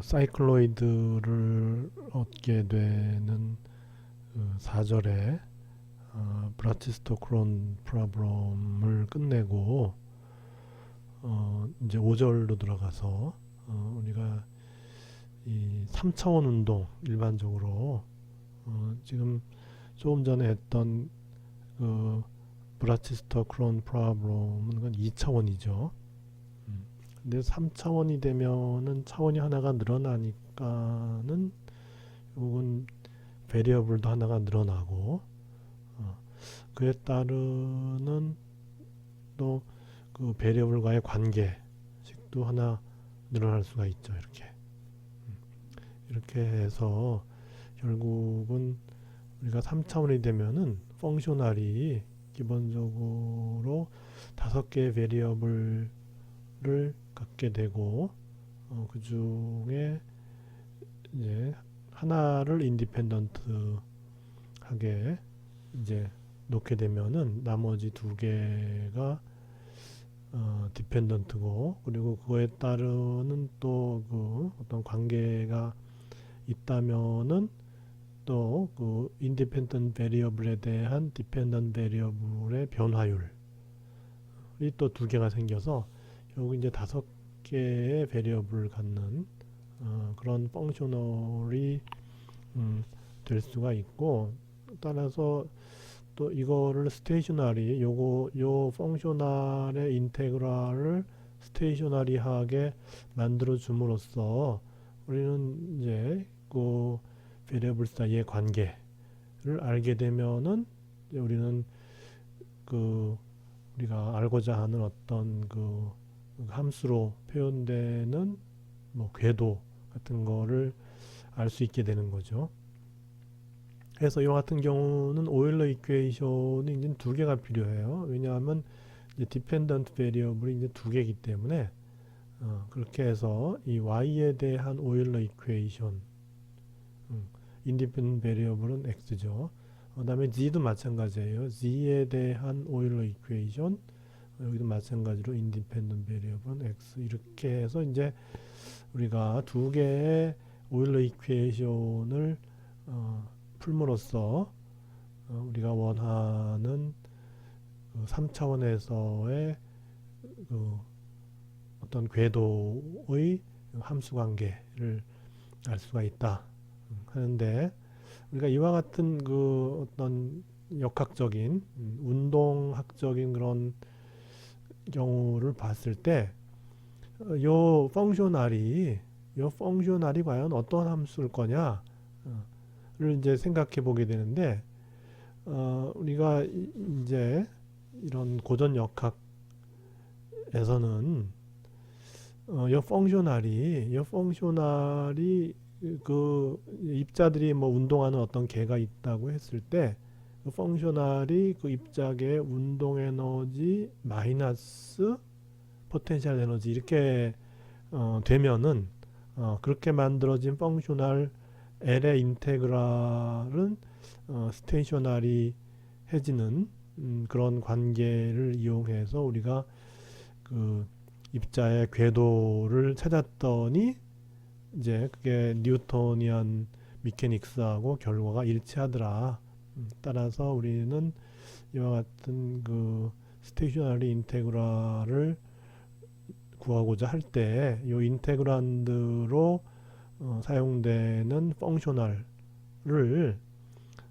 사이클로이드를 얻게 되는 4절에 브라치스토 크론 프로블럼을 끝내고 이제 5절로 들어가서 우리가 이 3차원 운동 일반적으로 지금 조금 전에 했던 그 브라치스토 크론 프로블럼은 2차원이죠. 근데 3차원이 되면은 차원이 하나가 늘어나니까는 결국은 베리어블도 하나가 늘어나고 그에 따르는 또 그 베리어블과의 관계식도 하나 늘어날 수가 있죠. 이렇게 해서 결국은 우리가 3차원이 되면은 펑셔널이 기본적으로 5개의 베리어블을 갖게 되고 그 중에 이제 하나를 인디펜던트하게 이제 놓게 되면은 나머지 2개가 디펜던트고, 그리고 그거에 따르는 또 그 어떤 관계가 있다면은 또 그 인디펜던트 베리어블에 대한 디펜던트 베리어블의 변화율이 또 2개가 생겨서 결국 이제 5개의 베리어블을 갖는 그런 펑셔널이 될 수가 있고, 따라서 또 이거를 스테이셔너리 요 펑셔널의 인테그랄을 스테이셔너리하게 만들어 줌으로써 우리는 이제 그 베리어블 사이의 관계를 알게 되면은 이제 우리는 그 우리가 알고자 하는 어떤 그 함수로 표현되는 뭐 궤도 같은 거를 알 수 있게 되는 거죠. 그래서 이와 같은 경우는 오일러 이퀘이션이 이제 2개가 필요해요. 왜냐하면 이제 디펜던트 베리어블이 이제 2개이기 때문에 그렇게 해서 이 y에 대한 오일러 이퀘이션, 인디펜던트 베리어블은 x죠. 그다음에 z도 마찬가지예요. z에 대한 오일러 이퀘이션, 여기도 마찬가지로 인디펜던트 베리어블은 x. 이렇게 해서 이제 우리가 2개의 오일러 이퀘이션을 풀므로써 우리가 원하는 그 3차원에서의 그 어떤 궤도의 함수 관계를 알 수가 있다 하는데, 우리가 이와 같은 그 어떤 역학적인 운동학적인 그런 경우를 봤을 때 요 펑셔널이 과연 어떤 함수일 거냐 를 이제 생각해 보게 되는데, 우리가 이제 이런 고전 역학에서는 요 펑셔널이 그 입자들이 뭐 운동하는 어떤 개가 있다고 했을 때 그 펑셔널이 그 입자계의 운동 에너지 마이너스 포텐셜 에너지 이렇게 되면은 그렇게 만들어진 펑셔널 L의 인테그랄은 스테이셔너리 해지는 그런 관계를 이용해서 우리가 그 입자의 궤도를 찾았더니 이제 그게 뉴토니안 미케닉스하고 결과가 일치하더라. 따라서 우리는 이와 같은 그 스테이셔너리 인테그랄을 구하고자 할 때 이 인테그란드로 사용되는 펑셔널을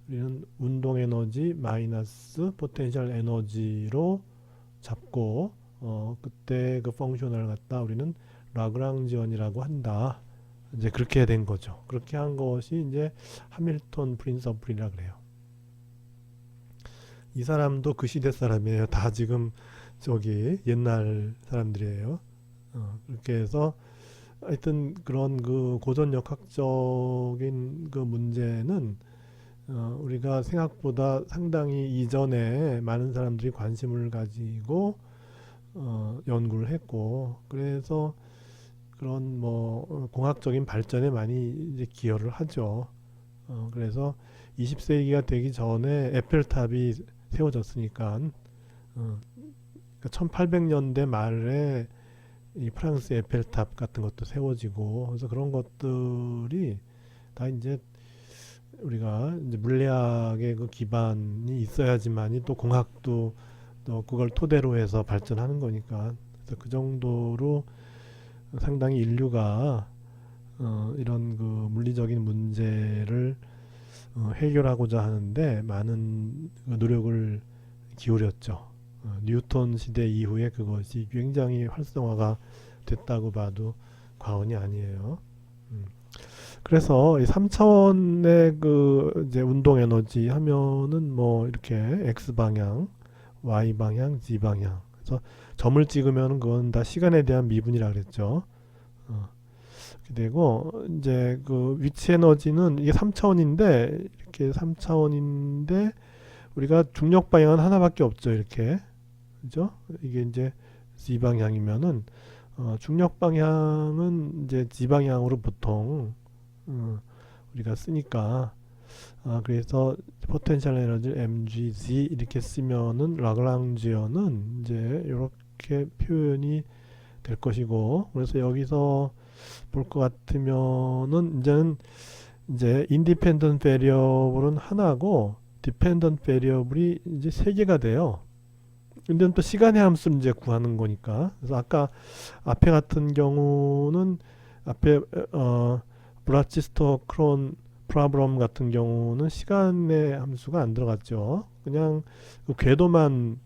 우리는 운동 에너지 마이너스 포텐셜 에너지로 잡고 그때 그 펑셔널을 갖다 우리는 라그랑지언이라고 한다. 이제 그렇게 된 거죠. 그렇게 한 것이 이제 하밀턴 프린서플이라 그래요. 이 사람도 그 시대 사람이에요. 다 지금 저기 옛날 사람들이에요. 그렇게 해서 하여튼 그런 그 고전 역학적인 그 문제는 우리가 생각보다 상당히 이전에 많은 사람들이 관심을 가지고 연구를 했고, 그래서 그런 뭐 공학적인 발전에 많이 이제 기여를 하죠. 그래서 20세기가 되기 전에 에펠탑이 세워졌으니까 1800년대 말에 이 프랑스 에펠탑 같은 것도 세워지고, 그래서 그런 것들이 다 이제 우리가 이제 물리학의 그 기반이 있어야지만이 또 공학도 또 그걸 토대로 해서 발전하는 거니까. 그래서 그 정도로 상당히 인류가 이런 그 물리적인 문제를 해결하고자 하는데 많은 그 노력을 기울였죠. 뉴턴 시대 이후에 그것이 굉장히 활성화가 됐다고 봐도 과언이 아니에요. 음. 그래서 이 3차원의 그 이제 운동 에너지 하면은 뭐 이렇게 x 방향, y 방향, z 방향. 그래서 점을 찍으면 그건 다 시간에 대한 미분이라 그랬죠. 어, 이렇게 되고 이제 그 위치 에너지는 이게 3차원인데 이렇게 3차원인데 우리가 중력 방향은 하나밖에 없죠. 이렇게. 그죠? 이게 이제 z 방향이면은 중력 방향은 이제 z 방향으로 보통 우리가 쓰니까 그래서 포텐셜 에너지 mgz 이렇게 쓰면은 라그랑지언은 이제 이렇게 표현이 될 것이고 그래서 여기서 볼 것 같으면은 이제는 이제 인디펜던트 베리어블은 하나고 디펜던트 베리어블이 이제 세 개가 돼요. 근데 또 시간의 함수를 이제 구하는 거니까. 그래서 아까 앞에 같은 경우는 앞에 브라치스터 크론 프라브럼 같은 경우는 시간의 함수가 안 들어갔죠. 그냥 그 궤도만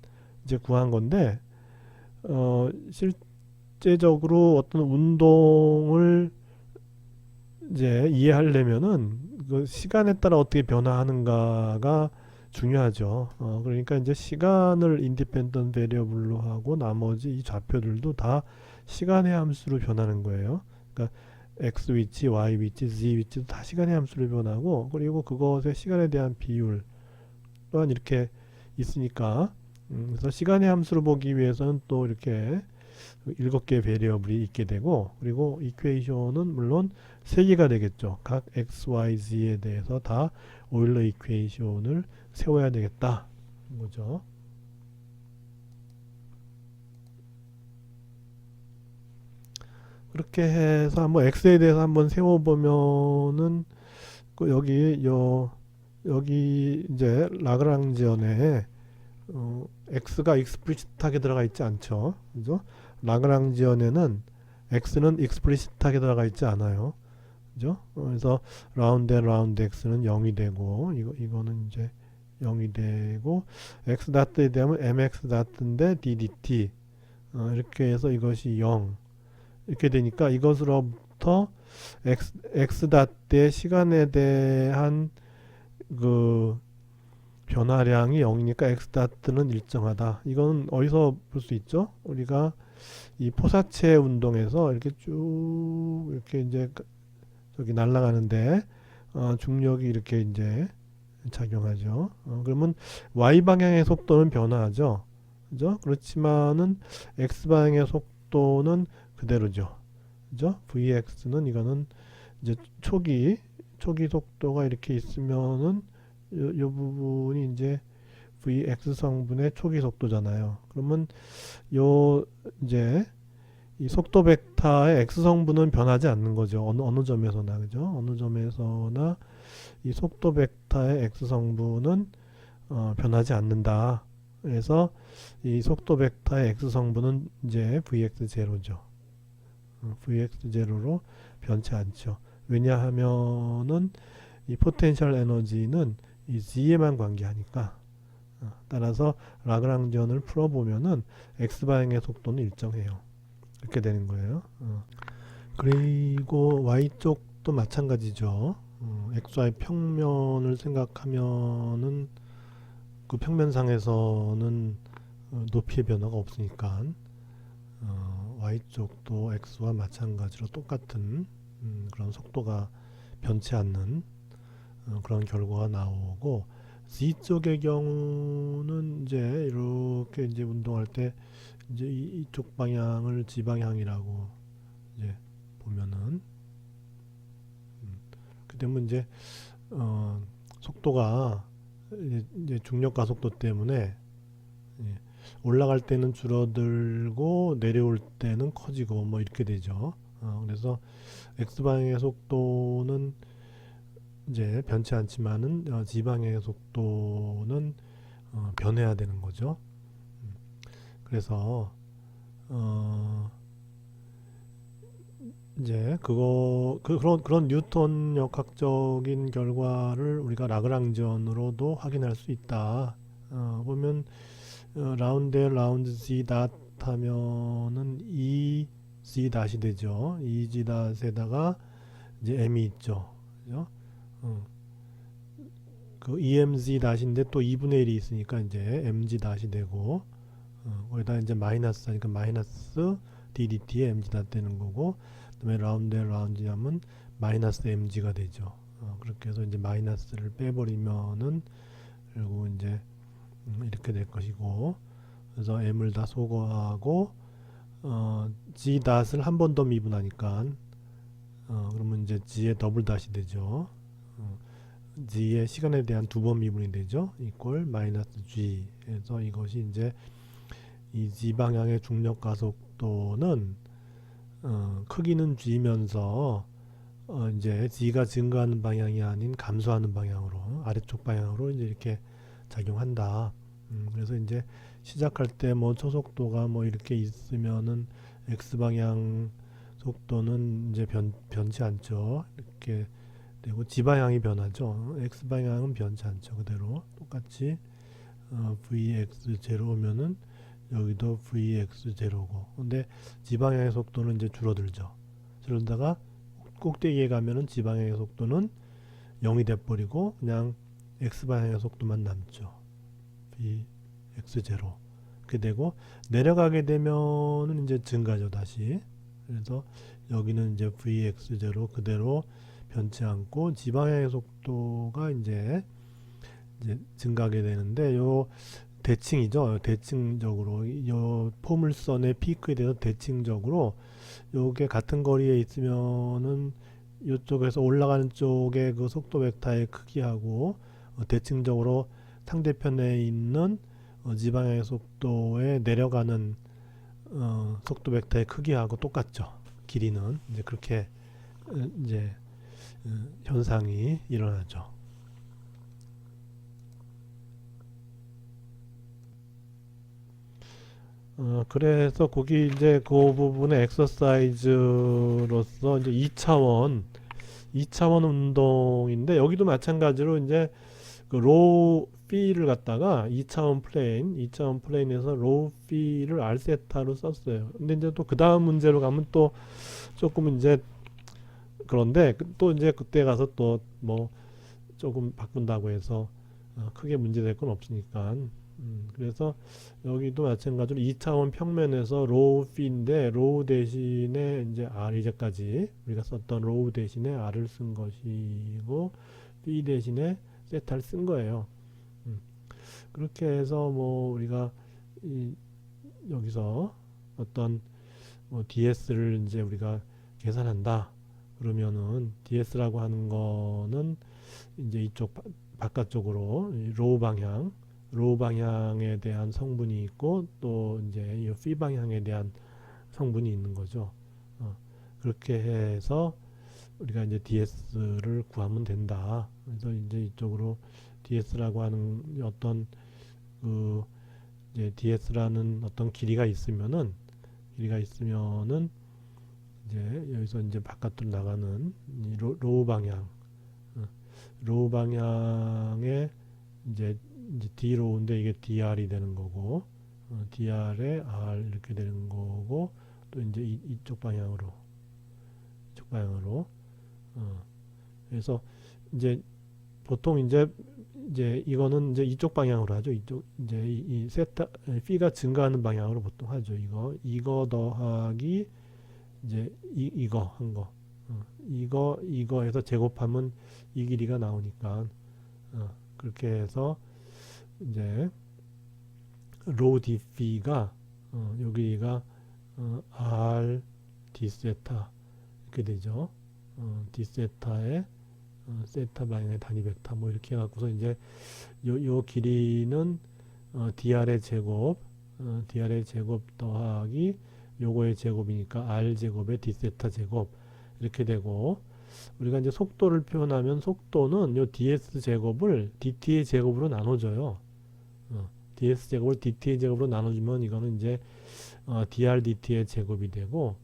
이제 구한 건데 실제적으로 어떤 운동을 이제 이해하려면은 그 시간에 따라 어떻게 변화하는가가 중요하죠. 그러니까 이제 시간을 인디펜던트 베리어블로 하고 나머지 이 좌표들도 다 시간의 함수로 변하는 거예요. 그러니까 x 위치, y 위치, z 위치도 다 시간의 함수로 변하고 그리고 그것의 시간에 대한 비율 또한 이렇게 있으니까 그래서 시간의 함수를 보기 위해서는 또 이렇게 7개의 베리어블이 있게 되고 그리고 이퀘이션은 물론 3개가 되겠죠. 각 x, y, z에 대해서 다 오일러 이퀘이션을 세워야 되겠다 거죠. 그렇게 해서 한번 x에 대해서 한번 세워보면은 그 여기 이제 라그랑지언에 x가 익스플리시트하게 들어가 있지 않죠. 그죠? 라그랑지언에는 x는 익스플리시트하게 들어가 있지 않아요. 그죠? 그래서 라운드 x는 0이 되고 이거는 이제 0이 되고 x 다트에 대하면 mx 다트인데 ddt 이렇게 해서 이것이 0 이렇게 되니까 이것으로부터 x 다트의 시간에 대한 그 변화량이 0이니까 x 다트는 일정하다. 이건 어디서 볼 수 있죠? 우리가 이 포사체 운동에서 이렇게 쭉 이렇게 이제 저기 날아가는데 중력이 이렇게 이제 작용하죠. 그러면 y 방향의 속도는 변화하죠. 그죠? 그렇지만은 x 방향의 속도는 그대로죠. 그죠? vx는 이거는 이제 초기 속도가 이렇게 있으면은 요 부분이 이제 vx 성분의 초기 속도잖아요. 그러면 요 이제 이 속도 벡터의 x 성분은 변하지 않는 거죠. 어느 점에서나 그죠? 어느 점에서나 이 속도 벡터의 x 성분은 변하지 않는다. 그래서 이 속도 벡터의 x 성분은 이제 vx 제로죠. vx 제로로 변치 않죠. 왜냐하면은 이 포텐셜 에너지는 이 g에만 관계하니까 따라서 라그랑지언을 풀어보면은 x 방향의 속도는 일정해요. 이렇게 되는 거예요. 그리고 y쪽도 마찬가지죠. xy 평면을 생각하면은 그 평면상에서는 높이의 변화가 없으니까 y쪽도 x와 마찬가지로 똑같은 그런 속도가 변치 않는 그런 결과가 나오고 z 쪽의 경우는 이제 이렇게 이제 운동할 때 이제 이쪽 방향을 z 방향이라고 이제 보면은 그러면 이제 속도가 이제 중력 가속도 때문에 올라갈 때는 줄어들고 내려올 때는 커지고 뭐 이렇게 되죠. 그래서 x방향의 속도는 이제 변치 않지만은 g방향의 속도는 변해야 되는 거죠. 그래서 어 이제 그런 뉴턴 역학적인 결과를 우리가 라그랑지언으로도 확인할 수 있다. 보면 라운드 라운드 z 닷 하면은 e z 닷이 되죠. e z 닷에다가 이제 m이 있죠. 그죠? 어, 그 emz 닷인데 또 2분의 1이 있으니까 이제 mg 닷이 되고 거기다 이제 마이너스 하니까 마이너스 ddt에 mg 닷 되는 거고 그다음에 라운드 라운드 하면 마이너스 mg가 되죠. 그렇게 해서 이제 마이너스를 빼버리면은 그리고 이제 이렇게 될 것이고 그래서 m을 다 소거하고 g 닷을 한 번 더 미분하니까 그러면 이제 g의 더블 닷이 되죠. g의 시간에 대한 두 번 미분이 되죠. 이꼴 마이너스 g 해서 이것이 이제 이 g 방향의 중력 가속도는 크기는 g면서 이제 g가 증가하는 방향이 아닌 감소하는 방향으로 아래쪽 방향으로 이제 이렇게 작용한다. 그래서 이제 시작할 때 뭐 초속도가 뭐 이렇게 있으면은 x 방향 속도는 이제 변치 않죠. 이렇게 되고 g 방향이 변하죠. x 방향은 변치 않죠. 그대로 똑같이 vx 제로면은 여기도 vx 제로고 근데 g 방향의 속도는 이제 줄어들죠. 그러다가 꼭대기에 가면은 g 방향의 속도는 0이 돼 버리고 그냥 x 방향의 속도만 남죠. vx 제로 이렇게 되고 내려가게 되면은 이제 증가죠 다시. 그래서 여기는 이제 vx 제로 그대로 변치 않고 g 방향의 속도가 이제 증가하게 되는데 요 대칭이죠. 대칭적으로 요 포물선의 피크에 대해서 대칭적으로 요게 같은 거리에 있으면은 이쪽에서 올라가는 쪽의 그 속도 벡터의 크기하고 대칭적으로 상대편에 있는 지방의 속도에 내려가는 속도 벡터의 크기하고 똑같죠. 길이는 이제 그렇게 이제 현상이 일어나죠. 그래서 거기 이제 그 부분의 엑서사이즈로서 이제 2차원 운동인데 여기도 마찬가지로 이제 그 로우 피를 갖다가 2차원 플레인에서 로우 피를 알세타로 썼어요. 근데 이제 또 그 다음 문제로 가면 또 조금 이제 그런데 또 이제 그때 가서 또 뭐 조금 바꾼다고 해서 크게 문제될 건 없으니까 그래서 여기도 마찬가지로 2차원 평면에서 로우 피인데 로우 대신에 이제 R 이제까지 우리가 썼던 로우 대신에 R을 쓴 것이고 피 대신에 세타를 쓴 거예요. 그렇게 해서 뭐 우리가 여기서 어떤 뭐 DS를 이제 우리가 계산한다. 그러면은 DS라고 하는 거는 이제 이쪽 바깥쪽으로 로우 방향에 대한 성분이 있고 또 이제 이 phi 방향에 대한 성분이 있는 거죠. 그렇게 해서 우리가 이제 DS를 구하면 된다. 그래서 이제 이쪽으로 DS라고 하는 어떤 그 이제 DS라는 어떤 길이가 있으면은 이제 여기서 이제 바깥으로 나가는 이 로우 방향, 어, 로우 방향에 이제 D로우인데 이게 DR이 되는 거고, DR에 R 이렇게 되는 거고, 또 이제 이쪽 방향으로, 그래서 이제 보통 이제 이거는 이제 이쪽 방향으로 하죠. 이쪽 이제 이 세타 P가 증가하는 방향으로 보통 하죠. 이거 더하기 이제 이거 한 거, 이거에서 제곱하면 이 길이가 나오니까 그렇게 해서 이제 로우 dp가 여기가 r d 세타 이렇게 되죠. d 세타의 세타 방향의 단위 벡터 뭐 이렇게 해갖고서 이제 요 길이는 dr의 제곱 dr의 제곱 더하기 요거의 제곱이니까 r 제곱의 d 세타 제곱 이렇게 되고, 우리가 이제 속도를 표현하면 속도는 요 ds 제곱을 dt의 제곱으로 나눠줘요. ds 제곱을 dt의 제곱으로 나눠주면 이거는 이제 dr dt의 제곱이 되고,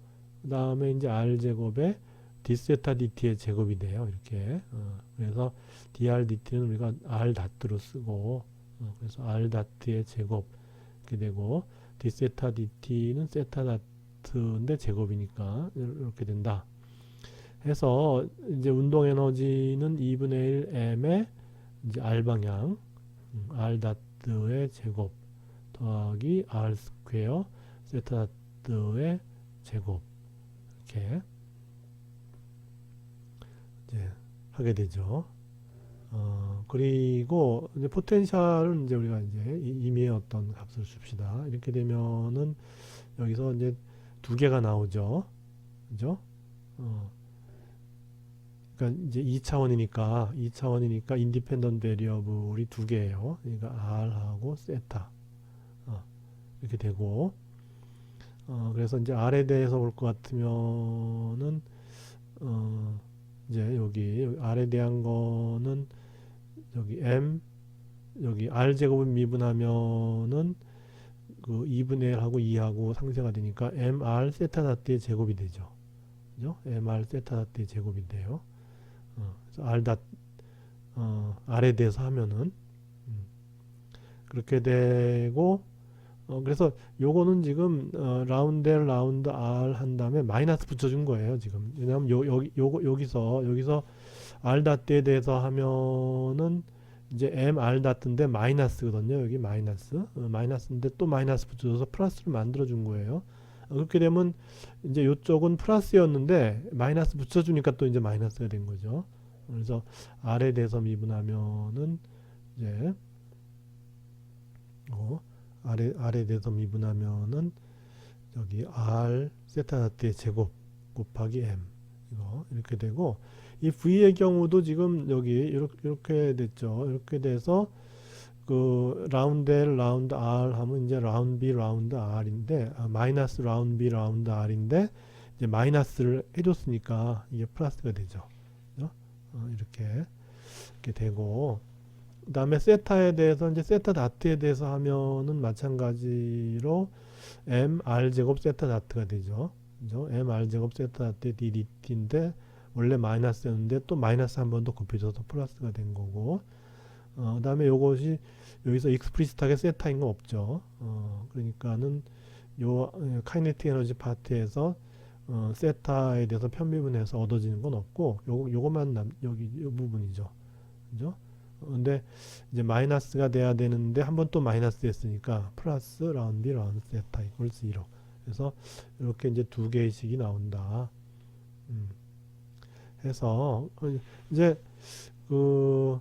그 다음에 이제 r 제곱에 d 세타 dt의 제곱이 돼요. 이렇게. 그래서 dr dt는 우리가 r 다트로 쓰고, 그래서 r 다트의 제곱 이렇게 되고, d 세타 dt는 세타 다트인데 제곱이니까 이렇게 된다. 해서 이제 운동 에너지는 2분의 1 m의 이제 r 방향, r 다트의 제곱 더하기 r 스퀘어 세타 다트의 제곱 이렇게 이제 하게 되죠. 그리고 이제 포텐셜은 이제 우리가 이제 임의의 어떤 값을 줍시다. 이렇게 되면은 여기서 이제 두 개가 나오죠. 그죠? 그러니까 이제 2차원이니까 인디펜던트 베리어블이 두 개예요. 그러니까 r하고 세타 이렇게 되고, 그래서 이제 r에 대해서 볼 것 같으면은 이제 여기 r에 대한 거는 여기 여기 r 제곱을 미분하면은 그 2분의 1하고 2하고 상쇄가 되니까 mr 세타 다트의 제곱이 되죠. 그죠? mr 세타 다트의 제곱이 돼요. 그래서 r에 대해서 하면은 그렇게 되고, 그래서 요거는 지금 라운드 r 한 다음에 마이너스 붙여준 거예요 지금. 왜냐하면 여기서 r 다트에 대해서 하면은 이제 mr 다트인데 마이너스거든요. 여기 마이너스인데 또 마이너스 붙여줘서 플러스를 만들어 준 거예요. 그렇게 되면 이제 요쪽은 플러스였는데 마이너스 붙여주니까 또 이제 마이너스가 된 거죠. 그래서 r에 대해서 미분하면은 이제 r에 대해서 미분하면은 여기 r 세타 다트의 제곱 곱하기 m 이거 이렇게 되고, 이 v의 경우도 지금 여기 이렇게 됐죠. 이렇게 돼서 그 라운드 L 라운드 R 하면 이제 라운드 B 라운드 R인데 마이너스 라운드 B 라운드 R인데 이제 마이너스를 해줬으니까 이게 플러스가 되죠. 이렇게 되고, 그 다음에 세타에 대해서 이제 세타 다트에 대해서 하면은 마찬가지로 m r 제곱 세타 다트가 되죠. 그죠? m r 제곱 세타 다트 ddt인데 원래 마이너스였는데 또 마이너스 한 번 더 곱해져서 플러스가 된 거고, 그 다음에 요것이 여기서 익스플리시트하게 세타인 건 없죠. 그러니까는 요 카이네틱 에너지 파트에서 세타에 대해서 편미분해서 얻어지는 건 없고, 요것만 여기 요 부분이죠. 그죠? 근데 이제 마이너스가 돼야 되는데 한 번 또 마이너스 됐으니까 플러스 라운드 B 라운드 세타 이퀄 0. 그래서 이렇게 이제 두 개의 식이 나온다. 해서 이제 그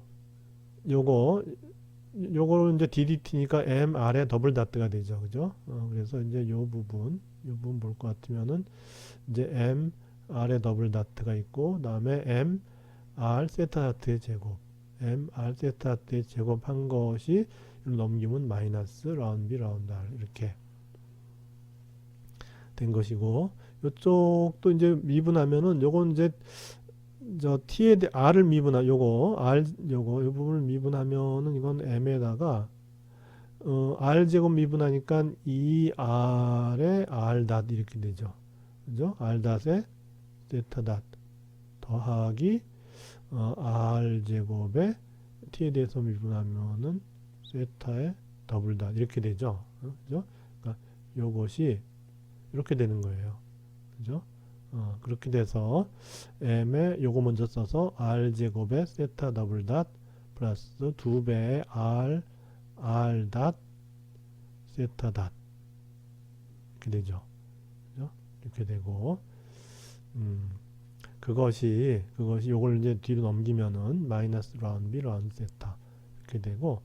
요거는 이제 DDT니까 MR의 더블 다트가 되죠. 그죠? 그래서 이제 요 부분 볼 것 같으면은 이제 MR의 더블 다트가 있고, 그 다음에 MR 세타 다트의 제곱, MR 세타 다트의 제곱한 것이 넘기면 마이너스 라운드 B 라운드 R 이렇게 된 것이고, 요쪽도 이제 미분하면은 요건 이제 저 t에 대해 r을 미분하 요거 요 부분을 미분하면은 이건 m에다가 r 제곱 미분하니까 2r에 r 닷 이렇게 되죠. 그죠? r 닷에 세타 닷 더하기 r 제곱에 t에 대해서 미분하면은 세타의 더블 닷 이렇게 되죠. 그죠? 그러니까 요것이 이렇게 되는 거예요. 그죠? 그렇게 돼서 m에 요거 먼저 써서 r 제곱에 세타 더블 닷 플러스 2배의 r 닷 세타 닷 이렇게 되죠. 그죠? 이렇게 되고, 그것이 요걸 이제 뒤로 넘기면은 마이너스 라운드 B 라운드 세타 이렇게 되고,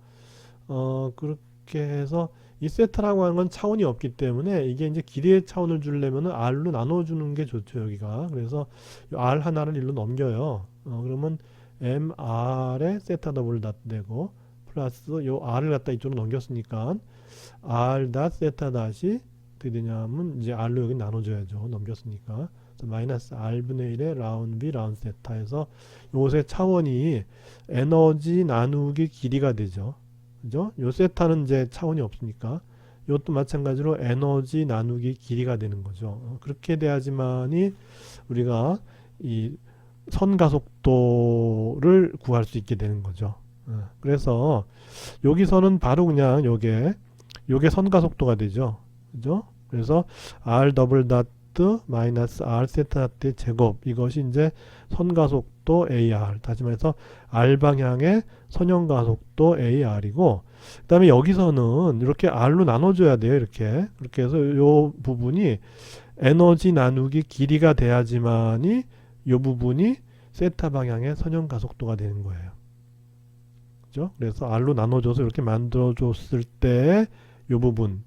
그렇게 해서 이 세타라고 하는 건 차원이 없기 때문에 이게 이제 길이의 차원을 주려면은 r로 나눠주는 게 좋죠. 여기가. 그래서 r 하나를 일로 넘겨요. 그러면 mr의 세타 더블 닷 되고, 플러스 요 r을 갖다 이쪽으로 넘겼으니까 r 닷 세타 닷이 어떻게 되냐면 이제 r로 여기 나눠줘야죠. 넘겼으니까. 그래서 마이너스 r분의 1의 라운 b 라운 세타에서 요새 차원이 에너지 나누기 길이가 되죠. 그죠? 요 세타는 이제 차원이 없으니까 이것도 마찬가지로 에너지 나누기 길이가 되는 거죠. 그렇게 돼야지만이 우리가 이 선가속도를 구할 수 있게 되는 거죠. 그래서 여기서는 바로 그냥 요게 선가속도가 되죠. 그죠? 그래서 r 더블 다트 마이너스 r 세타 다트의 제곱, 이것이 이제 선가속도 AR, 다시 말해서 r 방향의 선형가속도 AR이고, 그 다음에 여기서는 이렇게 r로 나눠줘야 돼요. 그렇게 해서 요 부분이 에너지 나누기 길이가 돼야지만이 요 부분이 세타 방향의 선형가속도가 되는 거예요. 그죠? 그래서 r로 나눠줘서 이렇게 만들어줬을 때 요 부분,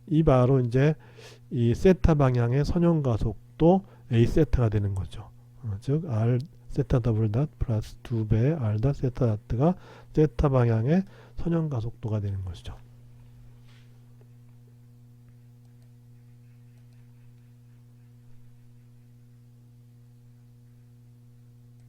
이 바로 이제 이 세타 방향의 선형가속도 A 세타가 되는 거죠. 즉 R 세타 더블 닷 플러스 2배 R 닷 세타 다트가 세타 방향의 선형가속도가 되는 것이죠.